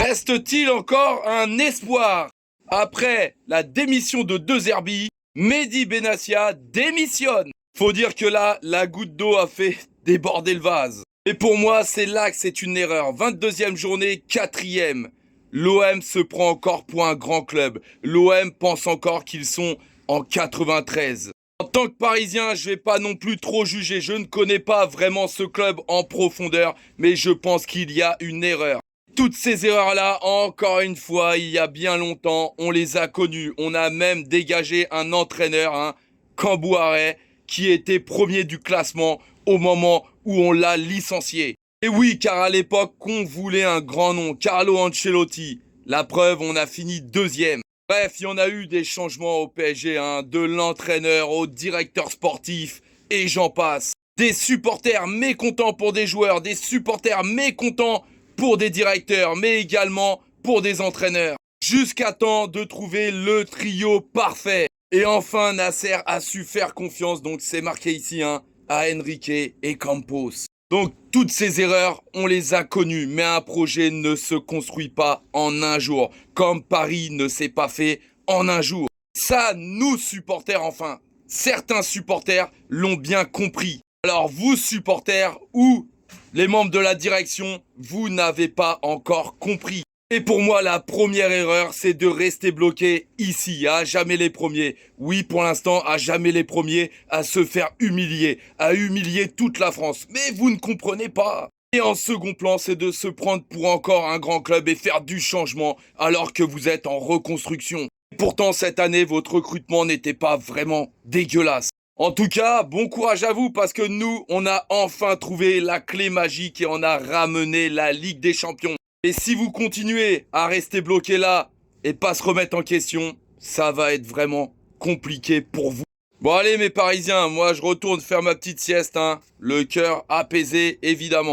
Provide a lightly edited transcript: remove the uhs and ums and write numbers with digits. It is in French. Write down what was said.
Reste-t-il encore un espoir? Après la démission de De Zerbi, Mehdi Benassia démissionne. Faut dire que là, la goutte d'eau a fait déborder le vase. Et pour moi, c'est là que c'est une erreur. 22e journée, 4e. L'OM se prend encore pour un grand club. L'OM pense encore qu'ils sont en 93. En tant que Parisien, je vais pas non plus trop juger. Je ne connais pas vraiment ce club en profondeur, mais je pense qu'il y a une erreur. Toutes ces erreurs-là, encore une fois, il y a bien longtemps, on les a connues. On a même dégagé un entraîneur, Cambouaré, qui était premier du classement au moment où on l'a licencié. Et oui, car à l'époque, on voulait un grand nom, Carlo Ancelotti. La preuve, on a fini 2e. Bref, il y en a eu des changements au PSG, de l'entraîneur au directeur sportif, et j'en passe. Des supporters mécontents pour des joueurs, des supporters mécontents pour des directeurs, mais également pour des entraîneurs. Jusqu'à temps de trouver le trio parfait. Et enfin, Nasser a su faire confiance, donc c'est marqué ici, à Enrique et Campos. Donc toutes ces erreurs, on les a connues, mais un projet ne se construit pas en un jour, comme Paris ne s'est pas fait en un jour. Ça, nous supporters, enfin, certains supporters l'ont bien compris. Alors vous supporters ou les membres de la direction, vous n'avez pas encore compris. Et pour moi, la première erreur, c'est de rester bloqué ici, à jamais les premiers. Oui, pour l'instant, à jamais les premiers, à se faire humilier, à humilier toute la France. Mais vous ne comprenez pas. Et en second plan, c'est de se prendre pour encore un grand club et faire du changement alors que vous êtes en reconstruction. Pourtant, cette année, votre recrutement n'était pas vraiment dégueulasse. En tout cas, bon courage à vous parce que nous, on a enfin trouvé la clé magique et on a ramené la Ligue des Champions. Et si vous continuez à rester bloqué là et pas se remettre en question, ça va être vraiment compliqué pour vous. Bon allez mes Parisiens, moi je retourne faire ma petite sieste, le cœur apaisé évidemment.